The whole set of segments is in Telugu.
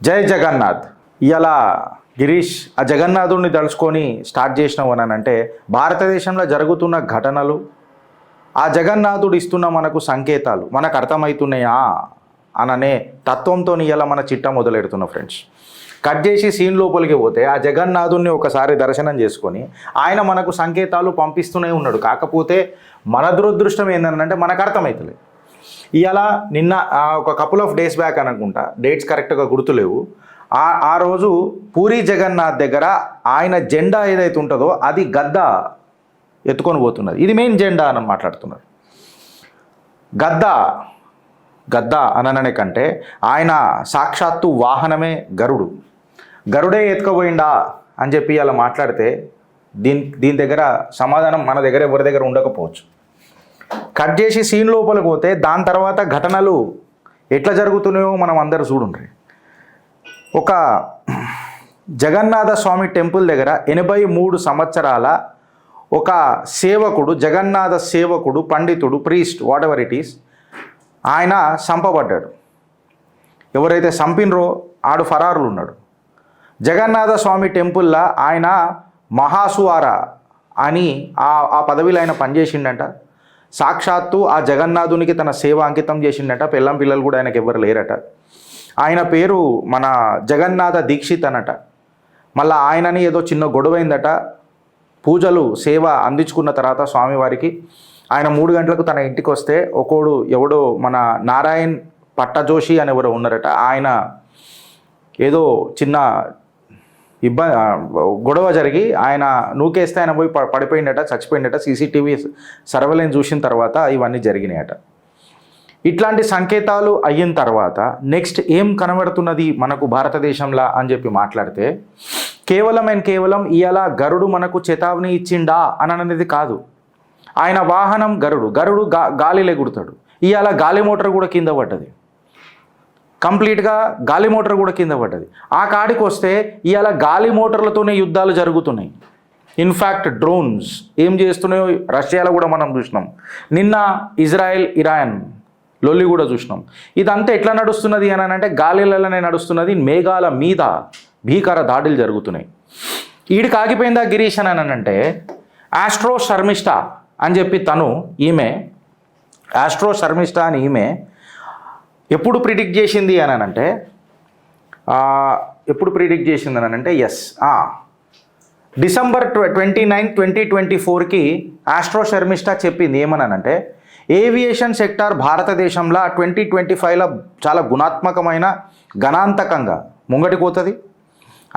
జై జగన్నాథ్. ఇలా గిరీష్ ఆ జగన్నాథుడిని తలుచుకొని స్టార్ట్ చేసినావు అని అంటే భారతదేశంలో జరుగుతున్న ఘటనలు, ఆ జగన్నాథుడు ఇస్తున్న మనకు సంకేతాలు మనకు అర్థమవుతున్నాయా అననే తత్వంతో ఇలా మన చిట్ట మొదలెడుతున్న ఫ్రెండ్స్. కట్ చేసి సీన్ లోపలికి పోతే ఆ జగన్నాథుడిని ఒకసారి దర్శనం చేసుకొని ఆయన మనకు సంకేతాలు పంపిస్తూనే ఉన్నాడు. కాకపోతే మన దురదృష్టం ఏంటంటే మనకు అర్థమవుతలేదు. ఇవాళ నిన్న ఒక కపుల్ ఆఫ్ డేస్ బ్యాక్ అనుకుంటా, డేట్స్ కరెక్ట్గా గుర్తులేవు, ఆ రోజు పూరి జగన్నాథ్ దగ్గర ఆయన జెండా ఏదైతే ఉంటుందో అది గద్ద ఎత్తుకొని పోతున్నది. ఇది మెయిన్ జెండా అని మాట్లాడుతున్నారు. గద్ద అననే కంటే ఆయన సాక్షాత్తు వాహనమే గరుడే ఎత్తుకుపోయిందా అని చెప్పి అలా మాట్లాడితే దీని దగ్గర సమాధానం మన దగ్గర ఎవరి దగ్గర ఉండకపోవచ్చు. కట్ చేసి సీన్ లోపలికి పోతే దాని తర్వాత ఘటనలు ఎట్లా జరుగుతున్నాయో మనం అందరు చూడండి. ఒక జగన్నాథ స్వామి టెంపుల్ దగ్గర 83 సంవత్సరాల ఒక సేవకుడు, జగన్నాథ సేవకుడు, పండితుడు, priest, what ever it is, ఆయన చంపబడ్డాడు. ఎవరైతే చంపినరో ఆడు ఫరారులు ఉన్నాడు. జగన్నాథ స్వామి టెంపుల్లో ఆయన మహాసువార అని ఆ పదవిలో ఆయన పనిచేసిండంట. సాక్షాత్తు ఆ జగన్నాథునికి తన సేవ అంకితం చేసిండట. పిల్లలు కూడా ఆయనకు ఎవరు లేరట. ఆయన పేరు మన జగన్నాథ దీక్షిత్ అనట. మళ్ళీ ఆయనని ఏదో చిన్న గొడవైందట. పూజలు సేవ అందించుకున్న తర్వాత స్వామివారికి ఆయన 3 గంటలకు తన ఇంటికి వస్తే ఎవడో మన నారాయణ్ పట్టజోషి అని ఎవరో ఉన్నారట. ఆయన ఏదో చిన్న గొడవ జరిగి ఆయన నూకేస్తే ఆయన పోయి పడిపోయిందట, చచ్చిపోయిందట. సీసీటీవీ సర్వేలెన్స్ చూసిన తర్వాత ఇవన్నీ జరిగినాయట. ఇట్లాంటి సంకేతాలు అయిన తర్వాత నెక్స్ట్ ఏం కనబడుతున్నది మనకు భారతదేశంలో అని చెప్పి మాట్లాడితే కేవలం ఇవాళ గరుడు మనకు చేతావని ఇచ్చిండా అని అనేది కాదు. ఆయన వాహనం గరుడు గాలిలో ఎగురుతాడు. ఇవాళ గాలి మోటార్ కూడా కింద పడ్డది. కంప్లీట్గా గాలి మోటార్ కూడా కింద పడ్డది. ఆ కాడికి వస్తే ఇవాళ గాలి మోటార్లతోనే యుద్ధాలు జరుగుతున్నాయి. ఇన్ఫ్యాక్ట్ డ్రోన్స్ ఏం చేస్తున్నాయో రష్యాలో కూడా మనం చూసినాం. నిన్న ఇజ్రాయెల్ ఇరాన్ లొల్లి కూడా చూసినాం. ఇదంతా ఎట్లా నడుస్తున్నది అని అంటే గాలిలలోనే నడుస్తున్నది. మేఘాల మీద భీకర దాడులు జరుగుతున్నాయి. ఈడికి ఆగిపోయిందా గిరీష్ అని అంటే ఆస్ట్రో శర్మిష్ఠ అని చెప్పి ఈమె ఆస్ట్రో శర్మిష్ఠ అని ఈమె ఎప్పుడు ప్రిడిక్ట్ చేసింది అని అంటే డిసెంబర్ 29, 2024కి ఆస్ట్రో శర్మిష్ఠ చెప్పింది ఏమనంటే ఏవియేషన్ సెక్టార్ భారతదేశంలో 2025లో చాలా గుణాత్మకమైన గణాంతకంగా ముంగటికి పోతుంది.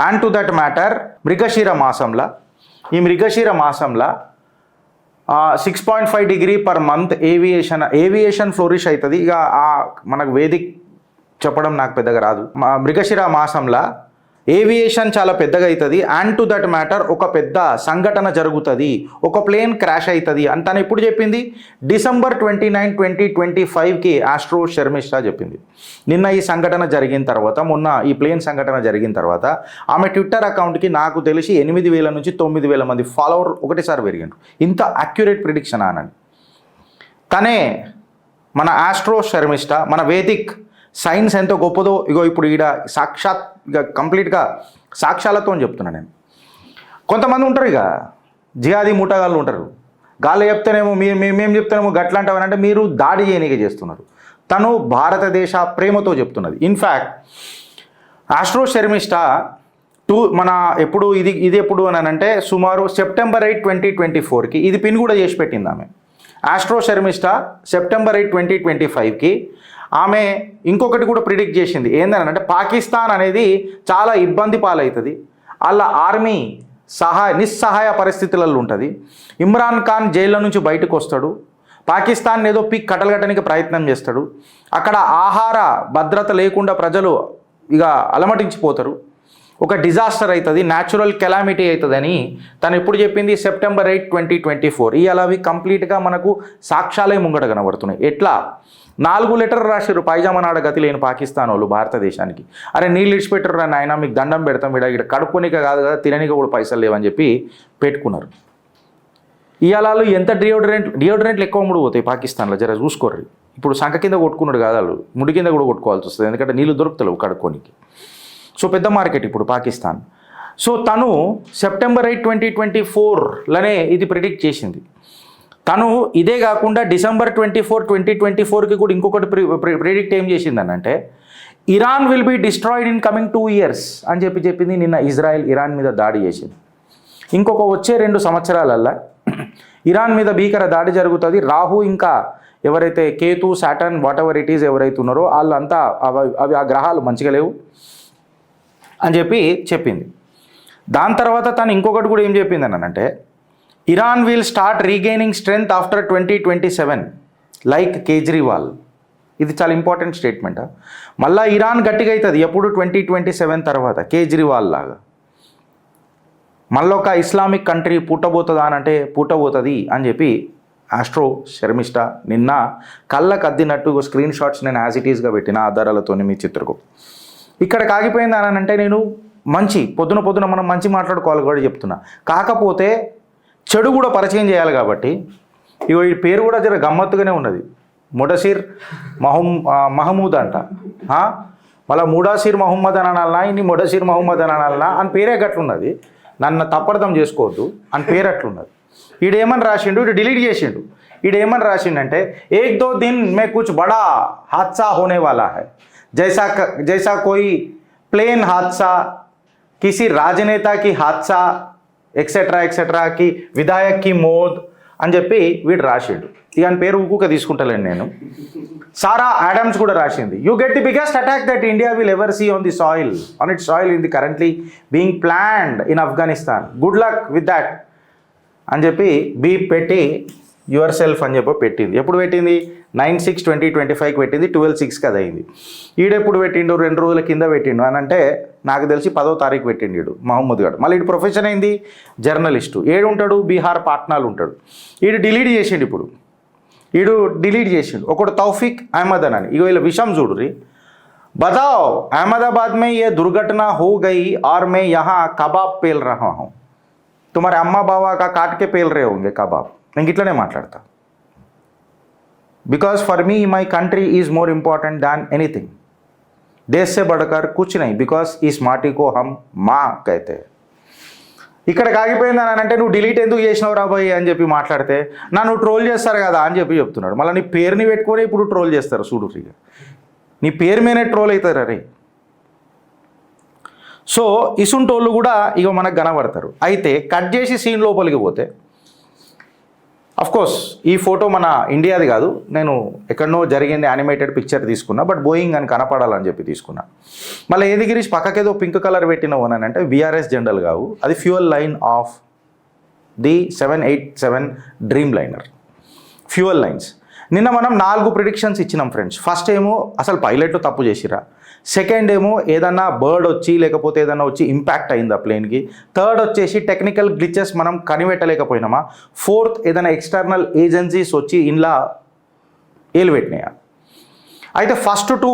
And to that matter Mrigashira మాసంలో 6.5 degree per month aviation flourish అవుతుంది. ఇక మనకు వేదిక్ చెప్పడం నాకు పెద్దగా రాదు. మృగశిర మాసంలో ఏవియేషన్ చాలా పెద్దగా అవుతుంది. అండ్ టు దట్ మ్యాటర్ ఒక పెద్ద సంఘటన జరుగుతుంది, ఒక ప్లేన్ క్రాష్ అవుతుంది అని తను ఎప్పుడు చెప్పింది? డిసెంబర్ 29, 2025కి ఆస్ట్రో శర్మిష్ఠ చెప్పింది. నిన్న ఈ సంఘటన జరిగిన తర్వాత, మొన్న ఈ ప్లేన్ సంఘటన జరిగిన తర్వాత ఆమె ట్విట్టర్ అకౌంట్కి నాకు తెలిసి 8,000 నుంచి 9,000 మంది ఫాలోవర్ ఒకటేసారి పెరిగారు. ఇంత అక్యురేట్ ప్రిడిక్షన్ అనండి. తనే మన ఆస్ట్రో శర్మిష్ఠ, మన వేదిక్ సైన్స్ ఎంతో గొప్పదో ఇగో ఇప్పుడు ఈడ సాక్షాత్ ఇక కంప్లీట్గా సాక్ష్యాలతో చెప్తున్నాను నేను. కొంతమంది ఉంటారు, ఇక జిహాదీ ముఠాగాళ్ళు ఉంటారు. గాలి చెప్తేనేమో మేము చెప్తేనేమో గట్లాంటివని అంటే మీరు దాడి చేయనీకే చేస్తున్నారు. తను భారతదేశ ప్రేమతో చెప్తున్నది. ఇన్ఫ్యాక్ట్ ఆస్ట్రో శర్మిష్ఠ ఎప్పుడు ఇది ఎప్పుడు అని అంటే సుమారు సెప్టెంబర్ 8, 2024కి ఇది పిన్ కూడా చేసి పెట్టింది ఆమె. ఆస్ట్రో శర్మిష్ఠ సెప్టెంబర్ 8, 2025కి ఆమె ఇంకొకటి కూడా ప్రిడిక్ట్ చేసింది. ఏంటంటే పాకిస్తాన్ అనేది చాలా ఇబ్బంది పాలవుతుంది, వాళ్ళ ఆర్మీ నిస్సహాయ పరిస్థితులలో ఉంటుంది. ఇమ్రాన్ ఖాన్ జైల్లో నుంచి బయటకు వస్తాడు, పాకిస్తాన్ ఏదో కట్టడానికి ప్రయత్నం చేస్తాడు. అక్కడ ఆహార భద్రత లేకుండా ప్రజలు ఇక అలమటించిపోతారు, ఒక డిజాస్టర్ అవుతుంది, న్యాచురల్ కెలామిటీ అవుతుందని తను ఎప్పుడు చెప్పింది? సెప్టెంబర్ 8, 2024. ఇవాళ అవి కంప్లీట్గా మనకు సాక్ష్యాలే ముంగట కనబడుతున్నాయి. ఎట్లా 4 లెటర్ రాశారు పైజామనాడ గతి లేని పాకిస్తాన్ వాళ్ళు భారతదేశానికి. అరే నీళ్ళు ఇడిచిపెట్టరు నాయన, మీకు దండం పెడతాం, ఇక్కడ కడుపునిక కాదు కదా, తిననిక కూడా పైసలు లేవని చెప్పి పెట్టుకున్నారు. ఇవాళ ఎంత డియోడ్రెంట్లు ఎక్కువ ముడి పోతాయి పాకిస్తాన్లో, జర చూసుకోర్రి. ఇప్పుడు సంఖ కింద కొట్టుకున్నాడు కాదు, వాళ్ళు ముడి కింద కూడా కొట్టుకోవాల్సి వస్తుంది, ఎందుకంటే నీళ్ళు దొరుకుతలేవు కడుక్కోనికి. సో పెద్ద మార్కెట్ ఇప్పుడు పాకిస్తాన్. సో తను సెప్టెంబర్ 8, 2024లోనే ఇది ప్రిడిక్ట్ చేసింది. తను ఇదే కాకుండా డిసెంబర్ 24, 2024కి కూడా ఇంకొకటి ప్రిడిక్ట్ ఏం చేసిందని అంటే Iran will be destroyed in coming 2 years అని చెప్పింది. నిన్న ఇజ్రాయెల్ ఇరాన్ మీద దాడి చేసింది. ఇంకొక వచ్చే 2 సంవత్సరాలల్లా ఇరాన్ మీద భీకర దాడి జరుగుతుంది. రాహు ఇంకా ఎవరైతే Ketu, Saturn, what ever it is ఎవరైతే ఉన్నారో వాళ్ళంతా అవి ఆ గ్రహాలు మంచిగా లేవు అని చెప్పింది. దాని తర్వాత తను ఇంకొకటి కూడా ఏం చెప్పింది అని అంటే Iran will start regaining strength after 2027 like Kejriwal. ఇది చాలా ఇంపార్టెంట్ స్టేట్మెంట్. మళ్ళీ ఇరాన్ గట్టిగా అవుతుంది ఎప్పుడు 2027 తర్వాత కేజ్రీవాల్ లాగా. మళ్ళీ ఒక ఇస్లామిక్ కంట్రీ పుట్టబోతుందా అని అంటే పుట్టబోతుంది అని చెప్పి ఆస్ట్రో శర్మిష్ట నిన్న కళ్ళకు అద్దినట్టు స్క్రీన్ షాట్స్ నేను యాజ్ ఇట్ ఈస్గా పెట్టిన ఆధారాలతో మీ చిత్రకు. ఇక్కడ కాగిపోయింది అని అంటే నేను పొద్దున మనం మంచి మాట్లాడుకోవాలి కూడా చెప్తున్నా. కాకపోతే చెడు కూడా పరిచయం చేయాలి కాబట్టి ఇగో ఈ పేరు కూడా జర గమ్మత్తుగానే ఉన్నది. ముడసిర్ మహమూద్ అంట. మళ్ళీ ముడాసిర్ మహమ్మద్ అని అనాలనా, ఇన్ని ముడసిర్ మహమ్మద్ అని అనాలనా అని పేరే గట్లున్నది. నన్ను తప్పర్థం చేసుకోవద్దు అని పేరు అట్లున్నది. ఈడేమని రాసిండు, ఇటు డిలీట్ చేసిండు. ఈడేమని రాసిండంటే ఏక్ దో దిన్ మే కుచ్ బడా హాద్సా హోనే వాలా హై, జైసా కోయి ప్లేన్ హాద్సా, కిసి రాజనేతా కి హాద్సా, ఎక్సెట్రా కి విధాయక్ కి మోద్ అని చెప్పి వీడు రాసిండు. ఇక అని పేరు ఊకుక తీసుకుంటానండి నేను. సారా ఆడమ్స్ కూడా రాసింది. You get the biggest attack that India will ever see on its soil in the currently being planned in Afghanistan. Good luck with that అని చెప్పి బీప్ పెట్టి యువర్ సెల్ఫ్ అని చెప్పి పెట్టింది. ఎప్పుడు పెట్టింది? 9/6/2025కి పెట్టింది. 12/6కి అది అయింది. ఈడెప్పుడు పెట్టిండు? 2 రోజుల కింద పెట్టిండు అని అంటే నాకు తెలిసి 10వ తారీఖు పెట్టిండు ఈడు మహమ్మద్ గారు. మళ్ళీ ఇటు ప్రొఫెషన్ అయింది జర్నలిస్టు. ఉంటాడు బీహార్ పాట్నాలు ఉంటాడు. ఈడు డిలీట్ చేసిండు. ఇప్పుడు ఈడు డిలీట్ చేసిండు. ఒకడు తౌఫిక్ అహ్మద్ అని. ఇగో వీళ్ళ విషయం చూడురి. బతాओ अहमदाबाद में ये दुर्घटना हो गई और मैं यहाँ कबाब पेल रहा हूँ, तुम्हारे अम्मा बाबा का काट के पेल रहे होंगे कबाब. నేను ఇట్లనే మాట్లాడతా. Because for me my country is more important than anything. देश से बढ़कर कुछ नहीं. बिकॉज इस माटी को हम माँ कहते हैं. ఇక్కడ కాగిపోయింది అని అంటే నువ్వు డిలీట్ ఎందుకు చేసినావు రాబోయ్ అని చెప్పి మాట్లాడితే నన్ను ట్రోల్ చేస్తారు కదా అని చెప్తున్నాడు. మళ్ళీ నీ పేరుని పెట్టుకొని ఇప్పుడు ట్రోల్ చేస్తారు. చూడు ఫ్రీగా నీ పేరు మీదనే ట్రోల్ అవుతారు. అరే సో ఇసుంటోళ్ళు కూడా ఇక మనకు కనబడతారు. అయితే కట్ చేసి సీన్ లోపలికి పోతే కోర్స్ ఈ ఫోటో మన ఇండియాది కాదు, నేను ఎక్కడనో జరిగింది యానిమేటెడ్ పిక్చర్ తీసుకున్నా. బట్ బోయింగ్ అని కనపడాలని చెప్పి తీసుకున్నా. మళ్ళీ ఏది గిరీష్ పక్కకేదో పింక్ కలర్ పెట్టినావు అని అంటే విఆర్ఎస్ జనరల్ కావు, అది fuel line of the 787 dream liner fuel lines. నిన్న మనం 4 ప్రిడిక్షన్స్ ఇచ్చినాం ఫ్రెండ్స్. ఫస్ట్ ఏమో అసలు పైలట్లు తప్పు చేసిరా, సెకండ్ ఏమో ఏదన్నా బర్డ్ వచ్చి లేకపోతే ఏదన్నా వచ్చి ఇంపాక్ట్ అయిందా ప్లేన్కి, థర్డ్ వచ్చేసి టెక్నికల్ గ్లిచెస్ మనం కనిపెట్టలేకపోయినామా, ఫోర్త్ ఏదైనా ఎక్స్టర్నల్ ఏజెన్సీస్ వచ్చి ఇంట్లో ఏలుపెట్టినాయా. అయితే ఫస్ట్ 2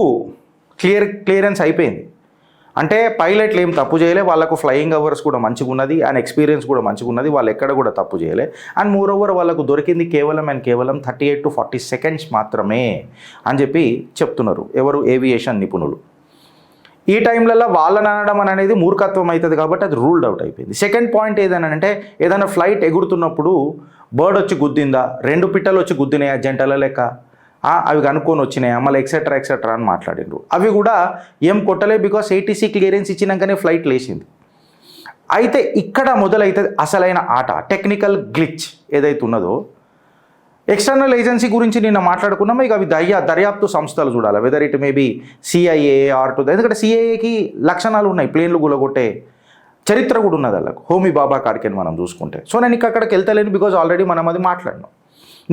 క్లియరెన్స్ అయిపోయింది. అంటే పైలట్లు ఏం తప్పు చేయలే, వాళ్ళకు ఫ్లయింగ్ అవర్స్ కూడా మంచిగా ఉన్నది అండ్ ఎక్స్పీరియన్స్ కూడా మంచిగా ఉన్నది, వాళ్ళు ఎక్కడ కూడా తప్పు చేయలే. అండ్ మోర్ ఓవర్ వాళ్ళకు దొరికింది కేవలం 38 to 40 seconds మాత్రమే అని చెప్పి చెప్తున్నారు ఎవరు? ఏవియేషన్ నిపుణులు. ఈ టైంలలో వాళ్ళని అనడం అనేది మూర్ఖత్వం అవుతుంది కాబట్టి అది రూల్డ్ అవుట్ అయిపోయింది. సెకండ్ పాయింట్ ఏదనంటే ఏదైనా ఫ్లైట్ ఎగురుతున్నప్పుడు బర్డ్ వచ్చి గుద్దిందా, 2 పిట్టలు వచ్చి గుద్దినాయా జంటల లెక్క, అవి కనుక్కొని వచ్చినాయా, మళ్ళీ ఎక్సెట్రా అని మాట్లాడిండ్రు. అవి కూడా ఏం కొట్టలే, బికాస్ ATC క్లియరెన్స్ ఇచ్చినాకనే ఫ్లైట్ లేచింది. అయితే ఇక్కడ మొదలవుతుంది అసలైన ఆట. టెక్నికల్ గ్లిచ్ ఏదైతే ఉన్నదో ఎక్స్టర్నల్ ఏజెన్సీ గురించి నిన్న మాట్లాడుకున్నాము. ఇక అవి దర్యాప్తు సంస్థలు చూడాలి, whether it may be CIA or too. ఎందుకంటే CIAకి లక్షణాలు ఉన్నాయి, ప్లేన్లు గులగొట్టే చరిత్ర కూడా ఉన్నది వాళ్ళకు. హోమీ బాబా కాడికి మనం చూసుకుంటే. సో నేను అక్కడికి వెళ్తలేను బికాజ్ ఆల్రెడీ మనం అది మాట్లాడినాం.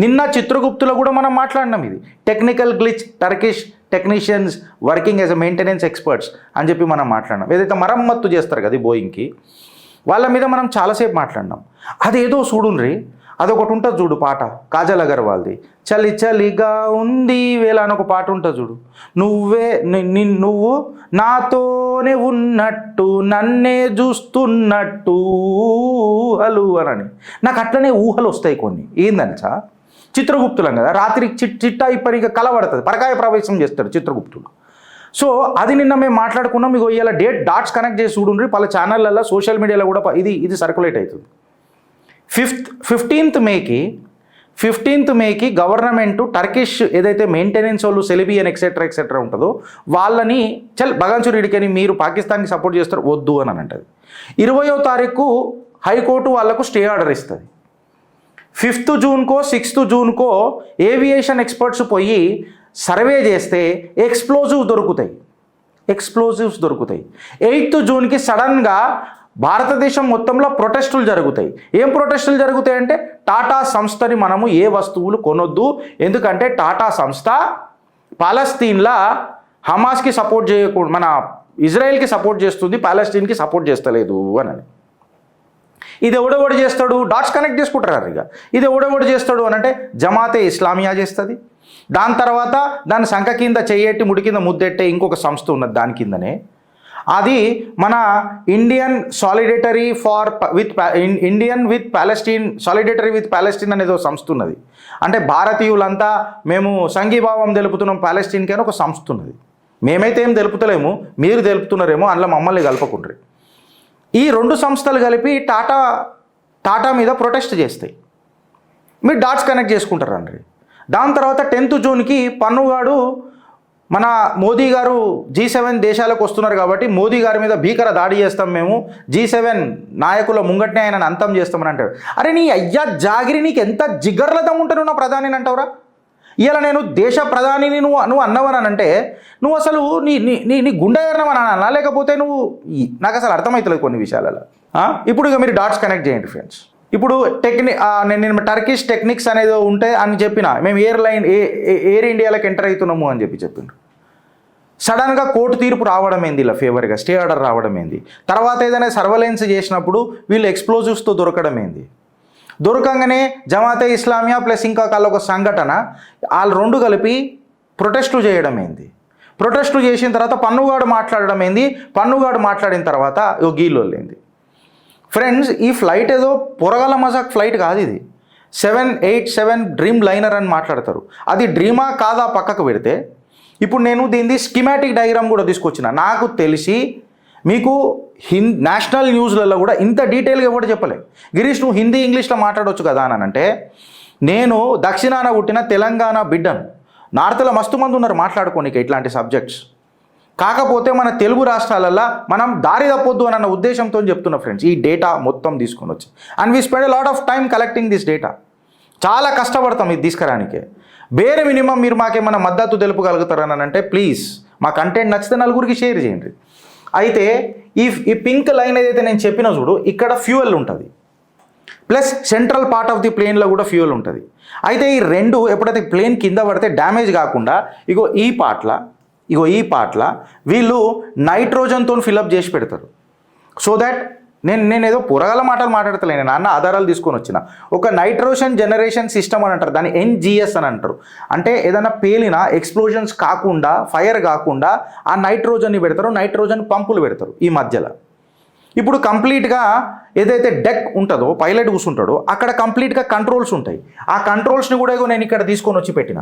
నిన్న చిత్రగుప్తులో కూడా మనం మాట్లాడినాం. ఇది technical glitch, Turkish technicians working as a maintenance experts అని చెప్పి మనం మాట్లాడినాం. ఏదైతే మరమ్మత్తు చేస్తారు కదా బోయింగ్కి, వాళ్ళ మీద మనం చాలాసేపు మాట్లాడినాం. అదేదో చూడుండ్రి, అదొకటి ఉంటుంది చూడు పాట, కాజల్ అగర్వాల్ది, చలి చలిగా ఉంది వేళ అని ఒక పాట ఉంటుంది చూడు. నువ్వు నాతోనే ఉన్నట్టు నన్నే చూస్తున్నట్టు ఊహలు అని. నాకు అట్లనే ఊహలు వస్తాయి కొన్ని. ఏందనిచా చిత్రగుప్తులం కదా, రాత్రి చిట్టా ఇప్పటిక కలబడుతుంది, పరకాయ ప్రవేశం చేస్తాడు చిత్రగుప్తుడు. సో అది నిన్న మేము మాట్లాడుకున్నాం. మీకు ఇవాళ డేట్ డాట్స్ కనెక్ట్ చేసి చూడండి, పలు ఛానళ్ళల్లో సోషల్ మీడియాలో కూడా ఇది సర్క్యులేట్ అవుతుంది. 15th మేకి గవర్నమెంట్ టర్కిష్ ఏదైతే మెయింటెనెన్స్ వాళ్ళు సెలిబియన్ ఎక్సెట్రా ఉంటుందో వాళ్ళని బగాన్సురీడికని మీరు పాకిస్తాన్కి సపోర్ట్ చేస్తారు వద్దు అని అంటది. 20వ తారీఖు హైకోర్టు వాళ్ళకు స్టే ఆర్డర్ ఇస్తుంది. 5th జూన్కో 6th జూన్కో ఏవియేషన్ ఎక్స్పర్ట్స్ పోయి సర్వే చేస్తే ఎక్స్ప్లోజివ్స్ దొరుకుతాయి. 8th జూన్కి సడన్గా భారతదేశం మొత్తంలో ప్రొటెస్టులు జరుగుతాయి. ఏం ప్రొటెస్టులు జరుగుతాయి అంటే టాటా సంస్థని మనము ఏ వస్తువులు కొనొద్దు, ఎందుకంటే టాటా సంస్థ పాలస్తీన్లా హమాస్కి సపోర్ట్ చేయకూడదు, మన ఇజ్రాయెల్కి సపోర్ట్ చేస్తుంది, పాలస్తీన్కి సపోర్ట్ చేస్తలేదు అని. ఇది ఎవడెవడు చేస్తాడు? డాట్స్ కనెక్ట్ చేసుకుంటారు. ఇక ఇది ఎవడెవడు చేస్తాడు అని అంటే జమాతే ఇస్లామియా చేస్తుంది. దాని తర్వాత దాని సంఖ కింద చెయ్యెట్టి ముడి కింద ముద్దెట్టే ఇంకొక సంస్థ ఉన్నది దాని కిందనే. అది మన ఇండియన్ విత్ ప్యాలెస్టీన్ అనేది ఒక సంస్థ ఉన్నది. అంటే భారతీయులంతా మేము సంఘీభావం తెలుపుతున్నాం ప్యాలెస్టీన్కి అని ఒక సంస్థ ఉన్నది. మేమైతే ఏం తెలుపుతలేము, మీరు తెలుపుతున్నారేమో, అందులో మమ్మల్ని కలపకుండ్రి. ఈ 2 సంస్థలు కలిపి టాటా మీద ప్రొటెస్ట్ చేస్తాయి. మీరు డాట్స్ కనెక్ట్ చేసుకుంటారండి. దాని తర్వాత 10th జూన్కి పన్నుగాడు మన మోదీ గారు G7 దేశాలకు వస్తున్నారు కాబట్టి మోదీ గారి మీద భీకర దాడి చేస్తాం, మేము G7 నాయకుల ముంగట్నే ఆయన అంతం చేస్తామని అంటాడు. అరే నీ అయ్యా జాగిరి, నీకు ఎంత జిగర్లదం ఉంటే నువ్వు నా ప్రధానిని అంటావురా? ఇలా నేను దేశ ప్రధానిని నువ్వు అన్నవని అంటే నువ్వు అసలు నీ గుండె ఎర్రమని అన్నా, లేకపోతే నువ్వు నాకు అసలు అర్థమవుతలేదు కొన్ని విషయాలలో. ఇప్పుడు ఇక మీరు డాట్స్ కనెక్ట్ చేయండి ఫ్రెండ్స్. ఇప్పుడు నేను టర్కిష్ టెక్నిక్స్ అనేది ఉంటే అని చెప్పిన, మేము ఎయిర్ ఇండియాలోకి ఎంటర్ అవుతున్నాము అని చెప్పిండ్రు. సడన్గా కోర్టు తీర్పు రావడం ఏంది, ఇలా ఫేవర్గా స్టే ఆర్డర్ రావడం ఏంది, తర్వాత ఏదైనా సర్వలెన్స్ చేసినప్పుడు వీళ్ళు ఎక్స్ప్లోజివ్స్తో దొరకడం ఏంది, దొరకంగానే జమాతే ఇస్లామియా ప్లస్ ఇంకా ఒక సంఘటన వాళ్ళు 2 కలిపి ప్రొటెస్టులు చేయడం ఏంది, ప్రొటెస్టులు చేసిన తర్వాత పన్నుగాడు మాట్లాడడం ఏంది, పన్నుగాడు మాట్లాడిన తర్వాత గీలోళ్ళేంది. ఫ్రెండ్స్, ఈ ఫ్లైట్ ఏదో పొరగల మజాక్ ఫ్లైట్ కాదు, ఇది 787 డ్రీమ్ లైనర్ అని మాట్లాడతారు. అది డ్రీమా కాదా పక్కకు పెడితే, ఇప్పుడు నేను దీన్ని స్కీమాటిక్ డయాగ్రామ్ కూడా తీసుకొచ్చిన. నాకు తెలిసి మీకు నేషనల్ న్యూస్లలో కూడా ఇంత డీటెయిల్గా ఎవరు చెప్పలే. గిరీష్ నువ్వు హిందీ ఇంగ్లీష్లో మాట్లాడవచ్చు కదా అని అంటే, నేను దక్షిణాన పుట్టిన తెలంగాణ బిడ్డను, నార్త్లో మస్తు మంది ఉన్నారు మాట్లాడుకోనికి ఇట్లాంటి సబ్జెక్ట్స్. కాకపోతే మన తెలుగు రాష్ట్రాలల్లో మనం దారి తప్పొద్దు అన్న ఉద్దేశంతో చెప్తున్నా ఫ్రెండ్స్. ఈ డేటా మొత్తం తీసుకొని వచ్చి and we spend lot of time collecting this data. చాలా కష్టపడతాం ఇది తీసుకురానికే. బేరే మినిమం మీరు మాకేమైనా మద్దతు తెలుపగలుగుతారని అంటే ప్లీజ్ మా కంటెంట్ నచ్చితే నలుగురికి షేర్ చేయండి. అయితే ఈ పింక్ లైన్ ఏదైతే నేను చెప్పినా చూడు, ఇక్కడ ఫ్యూయల్ ఉంటుంది, plus central part of the ప్లేన్లో కూడా ఫ్యూయల్ ఉంటుంది. అయితే ఈ 2 ఎప్పుడైతే ప్లేన్ కింద పడితే డ్యామేజ్ కాకుండా ఈ పార్ట్ల వీళ్ళు నైట్రోజన్తో ఫిలప్ చేసి పెడతారు. సో దట్ నేను ఏదో పొరగల మాటలు మాట్లాడతలేను, నాన్న ఆధారాలు తీసుకొని వచ్చిన. ఒక నైట్రోజన్ జనరేషన్ సిస్టమ్ అని అంటారు, దాన్ని NGS అని అంటారు. అంటే ఏదైనా పేలిన ఎక్స్ప్లోజన్స్ కాకుండా, ఫైర్ కాకుండా ఆ నైట్రోజన్ని పెడతారు, నైట్రోజన్ పంపులు పెడతారు ఈ మధ్యలో. ఇప్పుడు కంప్లీట్గా ఏదైతే డెక్ ఉంటుందో, పైలట్ కూర్చుంటాడో అక్కడ కంప్లీట్గా కంట్రోల్స్ ఉంటాయి. ఆ కంట్రోల్స్ని కూడా నేను ఇక్కడ తీసుకొని వచ్చి పెట్టిన.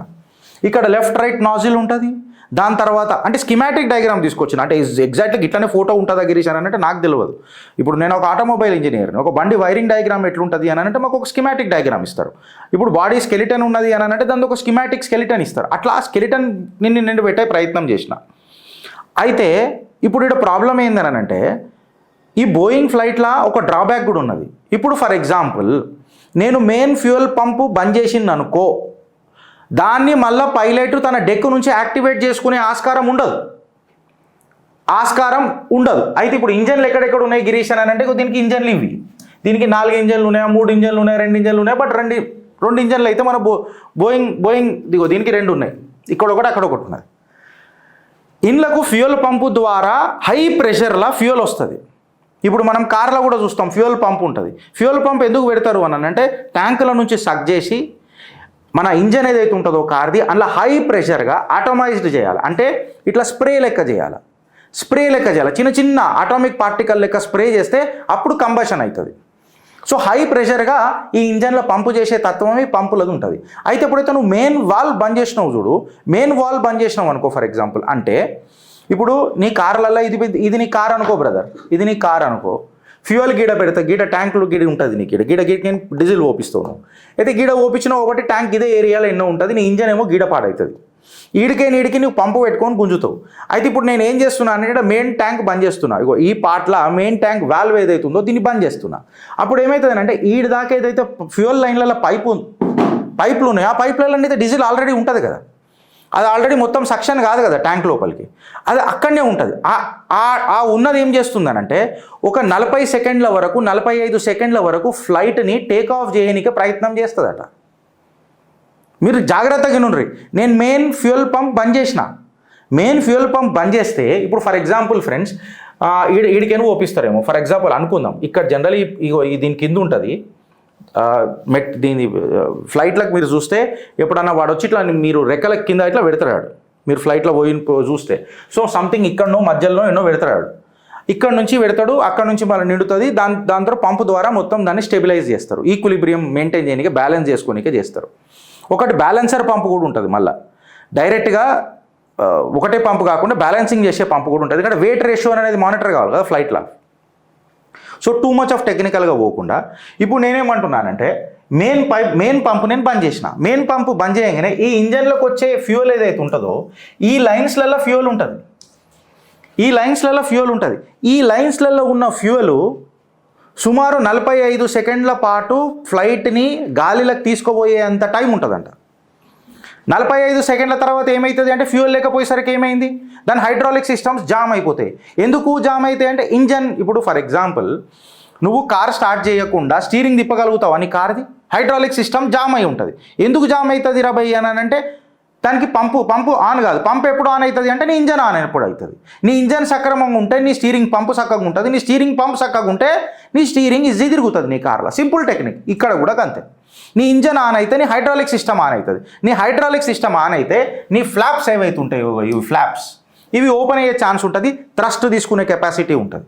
ఇక్కడ లెఫ్ట్ రైట్ నాజిల్ ఉంటుంది. దాని తర్వాత అంటే స్కీమాటిక్ డయాగ్రామ్ తీసుకొచ్చిన, అంటే ఎగ్జాక్ట్లీ ఇట్లానే ఫోటో ఉంటుందా గిరీష్ అని అంటే నాకు తెలియదు. ఇప్పుడు నేను ఒక ఆటోమొబైల్ ఇంజనీర్ని, ఒక బండి వైరింగ్ డయాగ్రామ్ ఎట్లుంటుంది అని అంటే మాకు ఒక స్కీమాటిక్ డయాగ్రామ్ ఇస్తారు. ఇప్పుడు బాడీ స్కెలిటన్ ఉన్నది అని అంటే దానికి ఒక స్కీమాటిక్ స్కెలిటన్ ఇస్తారు. అట్లా ఆ స్కెలిటన్ నిన్ను పెట్టే ప్రయత్నం చేసిన. అయితే ఇప్పుడు ఇక్కడ ప్రాబ్లం ఏందని అంటే, ఈ బోయింగ్ ఫ్లైట్లో ఒక డ్రాబ్యాక్ కూడా ఉన్నది. ఇప్పుడు ఫర్ ఎగ్జాంపుల్ నేను మెయిన్ ఫ్యూయల్ పంపు బంద్ చేసింది అనుకో, దాన్ని మళ్ళీ పైలట్ తన డెక్ నుంచి యాక్టివేట్ చేసుకునే ఆస్కారం ఉండదు. అయితే ఇప్పుడు ఇంజన్లు ఎక్కడెక్కడ ఉన్నాయి గిరీష్ అని అంటే, దీనికి ఇంజన్లు ఇవి, దీనికి 4 ఇంజన్లు ఉన్నాయా, 3 ఇంజన్లు ఉన్నాయా, 2 ఇంజన్లు ఉన్నాయి. బట్ రెండు ఇంజన్లు అయితే మన బోయింగ్ దీనికి 2 ఉన్నాయి, ఇక్కడ ఒకటి అక్కడ ఒకటి ఉన్నది. ఇండ్లకు ఫ్యూయల్ పంపు ద్వారా హై ప్రెషర్లో ఫ్యూయల్ వస్తుంది. ఇప్పుడు మనం కార్లో కూడా చూస్తాం ఫ్యూయల్ పంప్ ఉంటుంది. ఫ్యూయల్ పంప్ ఎందుకు పెడతారు అని అంటే, ట్యాంకుల నుంచి సక్ చేసి మన ఇంజన్ ఏదైతే ఉంటుందో కార్ది అందులో హై ప్రెషర్గా ఆటోమైజ్డ్ చేయాలి. అంటే ఇట్లా స్ప్రే లెక్క చేయాలి, చిన్న చిన్న అటామిక్ పార్టికల్ లెక్క స్ప్రే చేస్తే అప్పుడు కంబషన్ అవుతుంది. సో హై ప్రెషర్గా ఈ ఇంజన్లో పంపు చేసే తత్వం ఈ పంపులది ఉంటుంది. అయితే ఎప్పుడైతే నువ్వు మెయిన్ వాల్వ్ బంద్ చేసినావు చూడు, మెయిన్ వాల్వ్ బంద్ చేసినావు అనుకో ఫర్ ఎగ్జాంపుల్, అంటే ఇప్పుడు నీ కార్లలో ఇది నీ కార్ అనుకో బ్రదర్, ఇది నీ కార్ అనుకో, ఫ్యూయల్ గీడ పెడతా, గీడ ట్యాంకులు గీడ ఉంటుంది నీకు, గీడ నేను డీజిల్ ఓపిస్తాను. అయితే గీడ ఓపించిన ఒకటి ట్యాంక్ ఇదే ఏరియాలో ఎన్నో ఉంటుంది, నీ ఇంజన్ ఏమో గీడ పాడవుతుంది. నీడికి నువ్వు పంపు పెట్టుకొని గుంజుతావు. అయితే ఇప్పుడు నేను ఏం చేస్తున్నాను అంటే మెయిన్ ట్యాంక్ బంద్ చేస్తున్నా. ఇగో ఈ పార్ట్లో మెయిన్ ట్యాంక్ వాల్వ్ ఏదైతే ఉందో దీన్ని బంద్ చేస్తున్నా. అప్పుడు ఏమవుతుందంటే ఈడి దాకా ఏదైతే ఫ్యూయల్ లైన్లలో పైపులు ఉన్నాయో ఆ పైప్లలో అయితే డీజిల్ ఆల్రెడీ ఉంటుంది కదా, అది ఆల్రెడీ మొత్తం సక్షన్ కాదు కదా ట్యాంక్ లోపలికి, అది అక్కడనే ఉంటుంది. ఆ ఉన్నది ఏం చేస్తుందనంటే ఒక 40 సెకండ్ల వరకు 45 సెకండ్ల వరకు ఫ్లైట్ని టేక్ ఆఫ్ చేయడానికి ప్రయత్నం చేస్తుందట. మీరు జాగ్రత్తగా నుండ్రి. నేను మెయిన్ ఫ్యూయల్ పంప్ బంద్ చేసిన, మెయిన్ ఫ్యూయల్ పంప్ బంద్ చేస్తే ఇప్పుడు ఫర్ ఎగ్జాంపుల్ ఫ్రెండ్స్ ఈడికేను ఓపిస్తారేమో, ఫర్ ఎగ్జాంపుల్ అనుకుందాం ఇక్కడ జనరల్ దీని కింద ఉంటుంది దీని ఫ్లైట్లకు మీరు చూస్తే ఎప్పుడన్నా వాడు వచ్చి ఇట్లా మీరు రెక్కల కింద ఇట్లా పెడతాడు, మీరు ఫ్లైట్లో పోయి చూస్తే. సో సంథింగ్ ఇక్కడనో మధ్యలో ఎన్నో పెడతాడు, ఇక్కడ నుంచి పెడతాడు, అక్కడ నుంచి మళ్ళీ నిండుతుంది. దాంతో పంపు ద్వారా మొత్తం దాన్ని స్టెబిలైజ్ చేస్తారు, ఈక్విలిబ్రియం మెయింటైన్ చేయడానికి, బ్యాలెన్స్ చేసుకోనికే చేస్తారు. ఒకటి బ్యాలెన్సర్ పంపు కూడా ఉంటుంది, మళ్ళీ డైరెక్ట్గా ఒకటే పంపు కాకుండా బ్యాలెన్సింగ్ చేసే పంపు కూడా ఉంటుంది. ఎందుకంటే వెయిట్ రేషియో అనేది మానిటర్ కావాలి కదా ఫ్లైట్లో. సో టూ మచ్ ఆఫ్ టెక్నికల్గా పోకుండా ఇప్పుడు నేనేమంటున్నానంటే మెయిన్ పంపు నేను బంద్ చేసిన. మెయిన్ పంపు బంద్ చేయగానే ఈ ఇంజన్లోకి వచ్చే ఫ్యూయల్ ఏదైతే ఉంటుందో ఈ లైన్స్లలో ఫ్యూయల్ ఉంటుంది, ఈ లైన్స్లలో ఉన్న ఫ్యూయల్ సుమారు 45 సెకండ్ల పాటు ఫ్లైట్ని గాలిలోకి తీసుకుపోయేంత టైం ఉంటుందంట. 45 సెకండ్ల తర్వాత ఏమవుతుంది అంటే ఫ్యూయల్ లేకపోయేసరికి ఏమైంది, దాని హైడ్రాలిక్ సిస్టమ్స్ జామ్ అయిపోతాయి. ఎందుకు జామ్ అవుతాయి అంటే ఇంజన్, ఇప్పుడు ఫర్ ఎగ్జాంపుల్ నువ్వు కార్ స్టార్ట్ చేయకుండా స్టీరింగ్ తిప్పగలుగుతావు అని కార్ది, హైడ్రాలిక్ సిస్టమ్ జామ్ అయి ఉంటుంది. ఎందుకు జామ్ అవుతుంది రాబోయ్ అని అంటే దానికి పంపు ఆన్ కాదు. పంపు ఎప్పుడు ఆన్ అవుతుంది అంటే నీ ఇంజన్ ఆన్ ఎప్పుడు అవుతుంది. నీ ఇంజన్ సక్రమంగా ఉంటే నీ స్టీరింగ్ పంపు చక్కగా ఉంటుంది, నీ స్టీరింగ్ పంపు చక్కగా ఉంటే నీ స్టీరింగ్ ఈజీ తిరుగుతుంది నీ కార్లో. Simple technique. ఇక్కడ కూడా అంతే, నీ ఇంజన్ ఆన్ అయితే నీ హైడ్రాలిక్ సిస్టమ్ ఆన్ అవుతుంది. నీ హైడ్రాలిక్ సిస్టమ్ ఆన్ అయితే నీ ఫ్లాప్స్ ఏవైతే ఉంటాయో ఇవి ఫ్లాప్స్ ఇవి ఓపెన్ అయ్యే ఛాన్స్ ఉంటుంది, థ్రస్ట్ తీసుకునే కెపాసిటీ ఉంటుంది.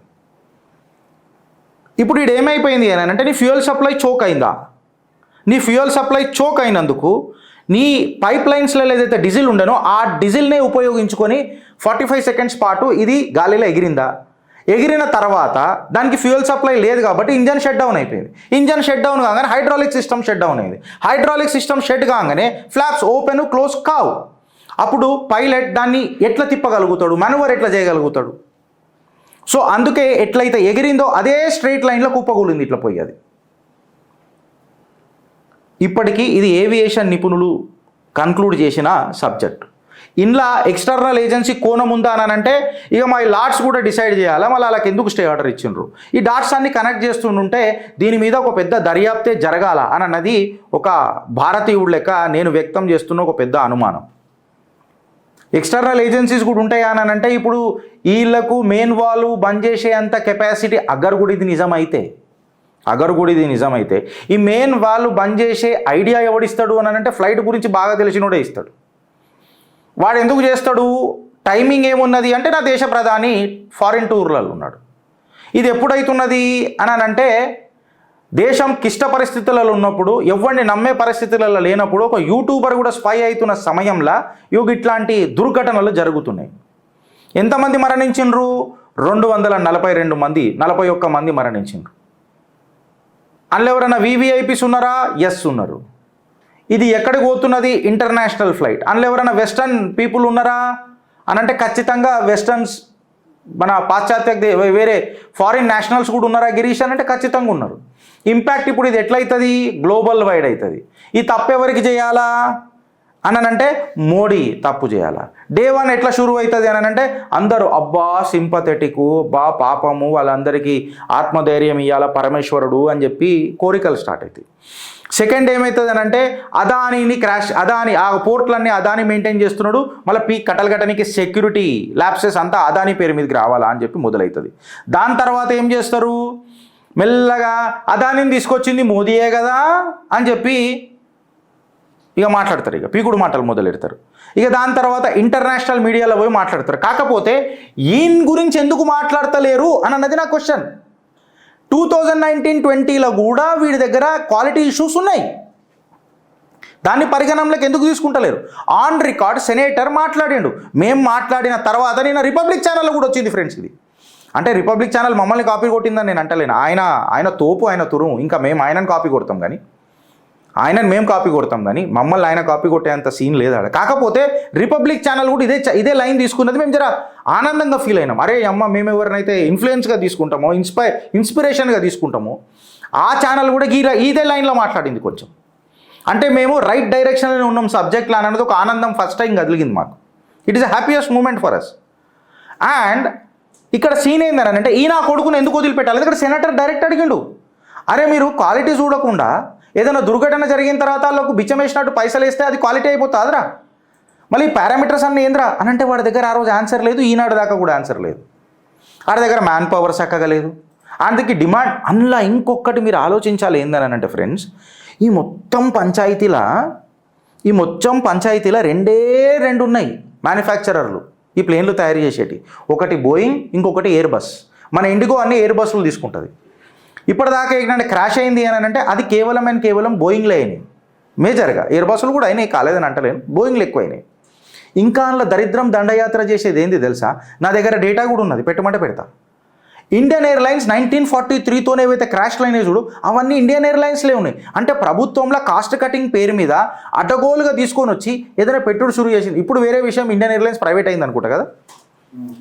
ఇప్పుడు ఇది ఏమైపోయింది అని అంటే నీ ఫ్యూయల్ సప్లై చోక్ అయిందా, నీ ఫ్యూయల్ సప్లై చోక్ అయినందుకు నీ పైప్ లైన్స్లో ఏదైతే డీజిల్ ఉండనో ఆ డీజిల్నే ఉపయోగించుకొని 45 సెకండ్స్ పాటు ఇది గాలిలో ఎగిరిందా, ఎగిరిన తర్వాత దానికి ఫ్యూయల్ సప్లై లేదు కాబట్టి ఇంజన్ షట్ డౌన్ అయిపోయింది. ఇంజన్ షట్ డౌన్ కాగానే హైడ్రాలిక్ సిస్టమ్ షట్ డౌన్ అయింది. హైడ్రాలిక్ సిస్టమ్ షట్ కాగానే ఫ్లాప్స్ ఓపెన్ క్లోజ్ కావు. అప్పుడు పైలట్ దాన్ని ఎట్లా తిప్పగలుగుతాడు, మనూవర్ ఎట్లా చేయగలుగుతాడు. సో అందుకే ఎట్లయితే ఎగిరిందో అదే స్ట్రైట్ లైన్లో కుప్పకూలింది ఇట్లా పోయి. అది ఇప్పటికీ ఇది ఏవియేషన్ నిపుణులు కన్క్లూడ్ చేసిన సబ్జెక్ట్. ఇంట్లో ఎక్స్టర్నల్ ఏజెన్సీ కోణం ఉందా అని అంటే ఇక మా ఈ లాట్స్ కూడా డిసైడ్ చేయాలా, మళ్ళీ వాళ్ళకి ఎందుకు స్టే ఆర్డర్ ఇచ్చిండ్రు. ఈ డాట్స్ అన్ని కనెక్ట్ చేస్తుంటే దీని మీద ఒక పెద్ద దర్యాప్తే జరగాల అని అన్నది ఒక భారతీయుడు లెక్క నేను వ్యక్తం చేస్తున్న ఒక పెద్ద అనుమానం. ఎక్స్టర్నల్ ఏజెన్సీస్ కూడా ఉంటాయా అని అంటే ఇప్పుడు వీళ్ళకు మెయిన్ వాల్ బంద్ చేసే అంత కెపాసిటీ అగర్గుడిది నిజమైతే ఈ మెయిన్ వాల్ బంద్ చేసే ఐడియా ఎవడిస్తాడు అని అంటే ఫ్లైట్ గురించి బాగా తెలిసినోడే ఇస్తాడు. వాడు ఎందుకు చేస్తాడు, టైమింగ్ ఏమున్నది అంటే నా దేశ ప్రధాని ఫారిన్ టూర్లలో ఉన్నాడు. ఇది ఎప్పుడైతున్నది అని అంటే దేశం క్లిష్ట పరిస్థితులలో ఉన్నప్పుడు, ఎవరిని నమ్మే పరిస్థితులలో లేనప్పుడు, ఒక యూట్యూబర్ కూడా స్పై అవుతున్న సమయంలో ఇట్లాంటి దుర్ఘటనలు జరుగుతున్నాయి. ఎంతమంది మరణించిండ్రు? 242 మంది, 41 మంది మరణించిండ్రు. అందులో ఎవరైనా VVIPs ఉన్నారా? ఎస్ ఉన్నారు. ఇది ఎక్కడికి పోతున్నది? International flight. అందులో ఎవరైనా వెస్టర్న్ పీపుల్ ఉన్నారా అని అంటే ఖచ్చితంగా వెస్టర్న్స్, మన పాశ్చాత్య వేరే ఫారిన్ నేషనల్స్ కూడా ఉన్నారా గిరీష్ అని అంటే ఖచ్చితంగా ఉన్నారు. ఇంపాక్ట్ ఇప్పుడు ఇది ఎట్లయితుంది? గ్లోబల్ వైడ్ అవుతుంది. ఈ తప్పు ఎవరికి చేయాలా అని అంటే మోడీ తప్పు చేయాలా. డే 1 ఎట్లా షురు అవుతుంది అని అంటే అందరూ అబ్బా సింపథెటిక్, పాపము, వాళ్ళందరికీ ఆత్మధైర్యం ఇవ్వాలా పరమేశ్వరుడు అని చెప్పి కోరికలు స్టార్ట్ అవుతాయి. సెకండ్ ఏమవుతుంది అని అంటే అదాని ఆ పోర్ట్లన్నీ అదాని మెయింటైన్ చేస్తున్నాడు, మళ్ళీ కట్టలు కట్టడానికి సెక్యూరిటీ ల్యాప్సెస్ అంతా అదాని పేరు మీదకి రావాలా అని చెప్పి మొదలవుతుంది. దాని తర్వాత ఏం చేస్తారు, మెల్లగా అదానిని తీసుకొచ్చింది మోదీయే కదా అని చెప్పి ఇక మాట్లాడతారు, ఇక పీకుడు మాటలు మొదలెడతారు. ఇక దాని తర్వాత ఇంటర్నేషనల్ మీడియాలో పోయి మాట్లాడతారు. కాకపోతే ఈయన గురించి ఎందుకు మాట్లాడతలేరు అని అన్నది నా క్వశ్చన్. 2019-20లో కూడా వీడి దగ్గర క్వాలిటీ ఇష్యూస్ ఉన్నాయి. దాన్ని పరిగణనలోకి ఎందుకు తీసుకుంటలేరు? ఆన్ రికార్డ్ సెనేటర్ మాట్లాడిండు. మేము మాట్లాడిన తర్వాత నేను రిపబ్లిక్ ఛానల్లో కూడా వచ్చింది ఫ్రెండ్స్ ఇది. అంటే రిపబ్లిక్ ఛానల్ మమ్మల్ని కాపీ కొట్టిందని నేను అంటలేను. ఆయన తోపు, ఆయన తురుము. ఇంకా మేము ఆయనను కాపీ కొడతాం కానీ, మేము కాపీ కొడతాం కానీ మమ్మల్ని ఆయన కాపీ కొట్టేంత సీన్ లేదు ఆడ. కాకపోతే రిపబ్లిక్ ఛానల్ కూడా ఇదే లైన్ తీసుకున్నది మేము జర ఆనందంగా ఫీల్ అయినాం. అరే అమ్మ, మేము ఎవరినైతే ఇన్ఫ్లుయెన్స్గా తీసుకుంటామో, ఇన్స్పిరేషన్గా తీసుకుంటామో ఆ ఛానల్ కూడా ఇదే లైన్లో మాట్లాడింది కొంచెం. అంటే మేము రైట్ డైరెక్షన్లో ఉన్నాం సబ్జెక్ట్లో అనేది ఒక ఆనందం ఫస్ట్ టైం కదిలిగింది మాకు. It is a happiest moment for us. And ఇక్కడ సీన్ ఏందని అంటే ఈయన కొడుకుని ఎందుకు వదిలిపెట్టాలి? ఇక్కడ సెనేటర్ డైరెక్ట్ అడిగిండు, అరే మీరు క్వాలిటీ చూడకుండా ఏదైనా దుర్ఘటన జరిగిన తర్వాత వాళ్ళకు బిచ్చం వేసినట్టు పైసలు వేస్తే అది క్వాలిటీ అయిపోతుందిరా, మళ్ళీ పారామీటర్స్ అన్నీ ఏంద్రా అని అంటే వాడి దగ్గర ఆ రోజు ఆన్సర్ లేదు, ఈనాడు దాకా కూడా ఆన్సర్ లేదు. వాడి దగ్గర మ్యాన్ పవర్ చక్కగా లేదు. అందుకే డిమాండ్ అందులో ఇంకొకటి మీరు ఆలోచించాలి ఏందని అంటే ఫ్రెండ్స్, ఈ మొత్తం పంచాయతీల రెండు ఉన్నాయి మ్యానుఫ్యాక్చరర్లు ఈ ప్లేన్లు తయారు చేసేటి. ఒకటి బోయింగ్, ఇంకొకటి ఎయిర్ బస్. మన ఇండిగో అన్ని ఎయిర్ బస్సులు తీసుకుంటుంది. ఇప్పటిదాకా ఏంటంటే క్రాష్ అయింది అని అంటే అది కేవలం బోయింగ్లో అయినాయి మేజర్గా. ఎయిర్ బస్సులు కూడా అయినాయి, కాలేదని అంటలేను, బోయింగ్లు ఎక్కువ అయినాయి. ఇంకా అందులో దరిద్రం దండయాత్ర చేసేది ఏంది తెలుసా? నా దగ్గర డేటా కూడా ఉన్నది, పెట్టమంటే పెడతా. ఇండియన్ ఎయిర్లైన్స్ 1943తోనే ఏవైతే క్రాష్ అయినాయి చూడు, అవన్నీ ఇండియన్ ఎయిర్లైన్స్లే ఉన్నాయి. అంటే ప్రభుత్వంలో కాస్ట్ కటింగ్ పేరు మీద అడ్డగోలుగా తీసుకొని వచ్చి ఏదైనా పెట్టుడు షురూ చేసింది. ఇప్పుడు వేరే విషయం, ఇండియన్ ఎయిర్లైన్స్ ప్రైవేట్ అయింది అనుకుంటా కదా,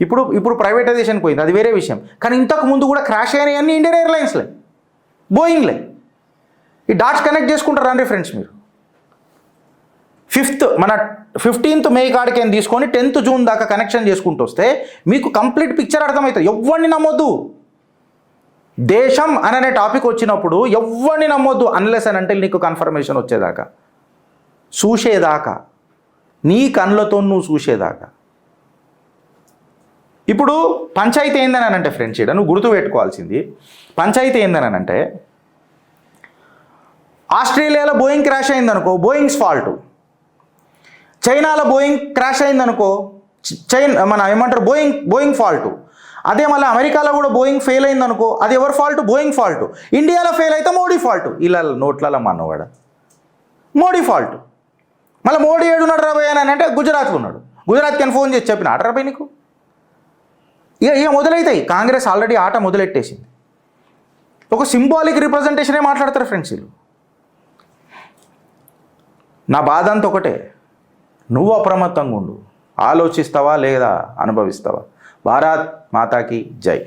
ఇప్పుడు ప్రైవేటైజేషన్ పోయింది, అది వేరే విషయం. కానీ ఇంతకు ముందు కూడా క్రాష్ అయినాయి అన్నీ ఇండియన్ ఎయిర్లైన్స్లే, బోయింగ్లే. ఈ డాట్స్ కనెక్ట్ చేసుకుంటారు రండి ఫ్రెండ్స్ మీరు. 15th మే కాడికి తీసుకొని 10th జూన్ దాకా కనెక్షన్ చేసుకుంటూ వస్తే మీకు కంప్లీట్ పిక్చర్ అర్థమవుతుంది. ఎవ్వరిని నమ్మొద్దు. దేశం అనే టాపిక్ వచ్చినప్పుడు ఎవ్వరిని నమ్మొద్దు అన్లెస్ అని అంటే నీకు కన్ఫర్మేషన్ వచ్చేదాకా, చూసేదాకా, నీ కళ్ళతో నువ్వు చూసేదాకా. ఇప్పుడు పంచాయతీ ఏందని అంటే ఫ్రెండ్స్, ఇక్కడ నువ్వు గుర్తుపెట్టుకోవాల్సింది పంచాయతీ ఏందని అంటే, ఆస్ట్రేలియాలో బోయింగ్ క్రాష్ అయిందనుకో, బోయింగ్స్ ఫాల్ట్. చైనాలో బోయింగ్ క్రాష్ అయిందనుకో, బోయింగ్ ఫాల్ట్. అదే మళ్ళీ అమెరికాలో కూడా బోయింగ్ ఫెయిల్ అయిందనుకో, అది ఎవరి ఫాల్ట్? Boeing fault. ఇండియాలో ఫెయిల్ అయితే మోడీ ఫాల్ట్. ఇలా నోట్లలో మనవాడ మోడీ ఫాల్ట్. మళ్ళీ మోడీ ఏడున్నాడు రాబోయ్ అని అంటే గుజరాత్లో ఉన్నాడు. గుజరాత్కి ఫోన్ చేసి చెప్పిన ఆట రాబోయ్ నీకు. ఇక మొదలవుతాయి. కాంగ్రెస్ ఆల్రెడీ ఆట మొదలెట్టేసింది. ఒక సింబాలిక్ రిప్రజెంటేషనే మాట్లాడతారు ఫ్రెండ్స్ వీళ్ళు. నా బాధ అంతా ఒకటే, నువ్వు అప్రమత్తంగా ఉండు. ఆలోచిస్తావా లేదా అనుభవిస్తావా? భారత్ మాతాకి జై.